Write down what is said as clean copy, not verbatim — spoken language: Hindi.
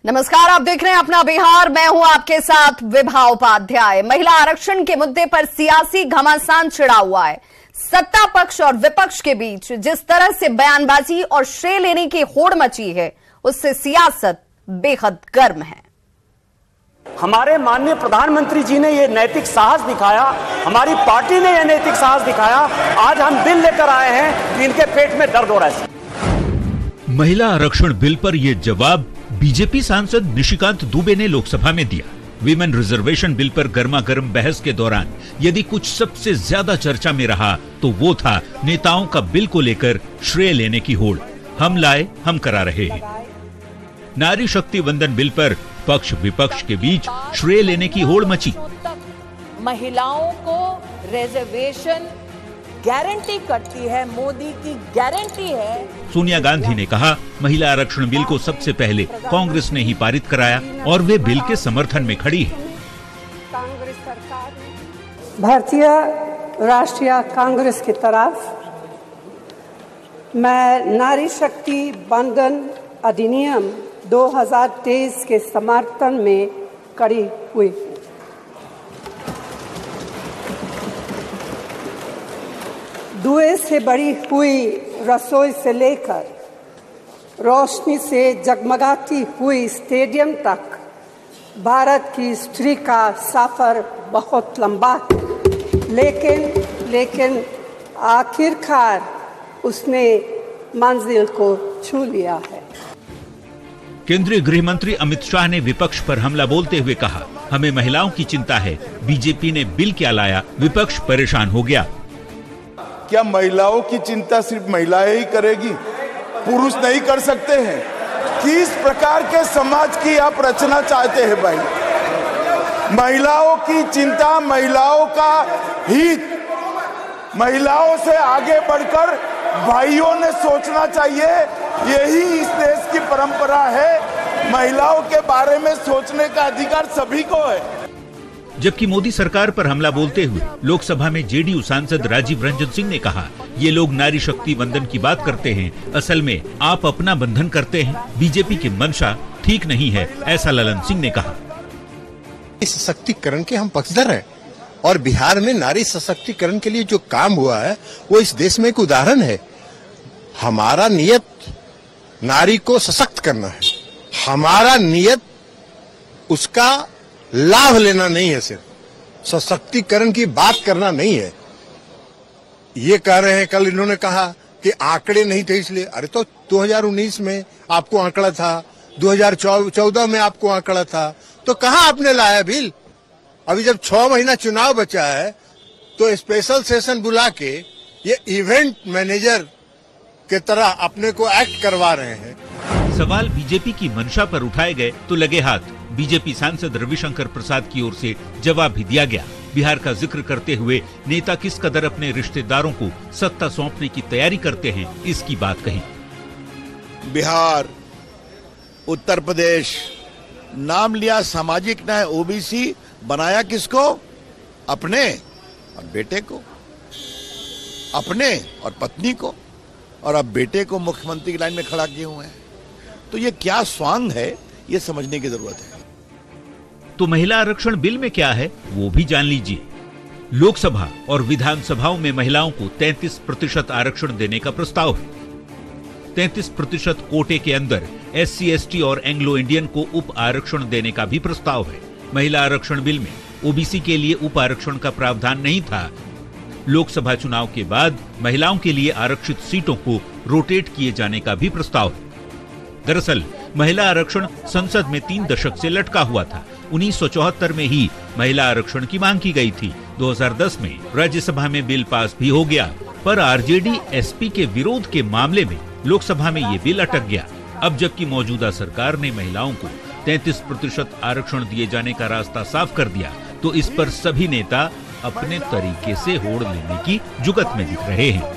नमस्कार, आप देख रहे हैं अपना बिहार। मैं हूं आपके साथ विभा उपाध्याय। महिला आरक्षण के मुद्दे पर सियासी घमासान छिड़ा हुआ है। सत्ता पक्ष और विपक्ष के बीच जिस तरह से बयानबाजी और श्रेय लेने की होड़ मची है, उससे सियासत बेहद गर्म है। हमारे माननीय प्रधानमंत्री जी ने ये नैतिक साहस दिखाया, हमारी पार्टी ने यह नैतिक साहस दिखाया। आज हम बिल लेकर आए हैं कि इनके पेट में दर्द हो रहा है। महिला आरक्षण बिल पर यह जवाब बीजेपी सांसद निशिकांत दुबे ने लोकसभा में दिया। विमेन रिजर्वेशन बिल पर गर्मा गर्म बहस के दौरान यदि कुछ सबसे ज्यादा चर्चा में रहा तो वो था नेताओं का बिल को लेकर श्रेय लेने की होड़। हम लाए, हम करा रहे हैं। नारी शक्ति वंदन बिल पर पक्ष विपक्ष के बीच श्रेय लेने की होड़ मची। महिलाओं को रिजर्वेशन गारंटी करती है, मोदी की गारंटी है। सोनिया गांधी ने कहा, महिला आरक्षण बिल को सबसे पहले कांग्रेस ने ही पारित कराया और वे बिल के समर्थन में खड़ी है। कांग्रेस सरकार भारतीय राष्ट्रीय कांग्रेस की तरफ मैं नारी शक्ति वंदन अधिनियम 2023 के समर्थन में खड़ी हुई। धुएं से भरी हुई रसोई से लेकर रोशनी से जगमगाती हुई स्टेडियम तक भारत की स्त्री का सफर बहुत लंबा है, लेकिन आखिरकार उसने मंजिल को छू लिया है। केंद्रीय गृह मंत्री अमित शाह ने विपक्ष पर हमला बोलते हुए कहा, हमें महिलाओं की चिंता है। बीजेपी ने बिल क्या लाया, विपक्ष परेशान हो गया। क्या महिलाओं की चिंता सिर्फ महिलाएं ही करेगी, पुरुष नहीं कर सकते हैं? किस प्रकार के समाज की आप रचना चाहते हैं भाई? महिलाओं की चिंता, महिलाओं का हित, महिलाओं से आगे बढ़कर भाइयों ने सोचना चाहिए। यही इस देश की परंपरा है। महिलाओं के बारे में सोचने का अधिकार सभी को है। जबकि मोदी सरकार पर हमला बोलते हुए लोकसभा में जेडीयू सांसद राजीव रंजन सिंह ने कहा, ये लोग नारी शक्ति वंदन की बात करते हैं, असल में आप अपना बंधन करते हैं। बीजेपी की मंशा ठीक नहीं है, ऐसा ललन सिंह ने कहा। इस सशक्तिकरण के हम पक्षधर हैं और बिहार में नारी सशक्तिकरण के लिए जो काम हुआ है वो इस देश में एक उदाहरण है। हमारा नियत नारी को सशक्त करना है, हमारा नियत उसका लाभ लेना नहीं है, सिर्फ सशक्तिकरण की बात करना नहीं है। ये कह रहे हैं, कल इन्होंने कहा कि आंकड़े नहीं थे इसलिए। अरे तो 2019 में आपको आंकड़ा था, 2014 में आपको आंकड़ा था, तो कहां आपने लाया बिल? अभी जब 6 महीना चुनाव बचा है तो स्पेशल सेशन बुला के ये इवेंट मैनेजर के तरह अपने को एक्ट करवा रहे हैं। सवाल बीजेपी की मंशा पर उठाए गए तो लगे हाथ बीजेपी सांसद रविशंकर प्रसाद की ओर से जवाब भी दिया गया। बिहार का जिक्र करते हुए नेता किस कदर अपने रिश्तेदारों को सत्ता सौंपने की तैयारी करते हैं, इसकी बात कही। बिहार, उत्तर प्रदेश, नाम लिया सामाजिक न्याय ओबीसी, बनाया किसको? अपने और बेटे को, अपने और पत्नी को, और अब बेटे को मुख्यमंत्री की लाइन में खड़ा किए हुए हैं। तो ये क्या स्वांग है, ये समझने की जरूरत है। तो महिला आरक्षण बिल में क्या है वो भी जान लीजिए। लोकसभा और विधानसभाओं में महिलाओं को 33% आरक्षण देने का प्रस्ताव है। 33% कोटे के अंदर SC, ST और एंग्लो इंडियन को उप आरक्षण देने का भी प्रस्ताव है। महिला आरक्षण बिल में ओबीसी के लिए उप आरक्षण का प्रावधान नहीं था। लोकसभा चुनाव के बाद महिलाओं के लिए आरक्षित सीटों को रोटेट किए जाने का भी प्रस्ताव है। दरअसल महिला आरक्षण संसद में 3 दशक से लटका हुआ था। 1974 में ही महिला आरक्षण की मांग की गई थी। 2010 में राज्यसभा में बिल पास भी हो गया, पर आरजेडी एसपी के विरोध के मामले में लोकसभा में ये बिल अटक गया। अब जबकि मौजूदा सरकार ने महिलाओं को 33% आरक्षण दिए जाने का रास्ता साफ कर दिया, तो इस पर सभी नेता अपने तरीके से होड़ लेने की जुगत में दिख रहे हैं।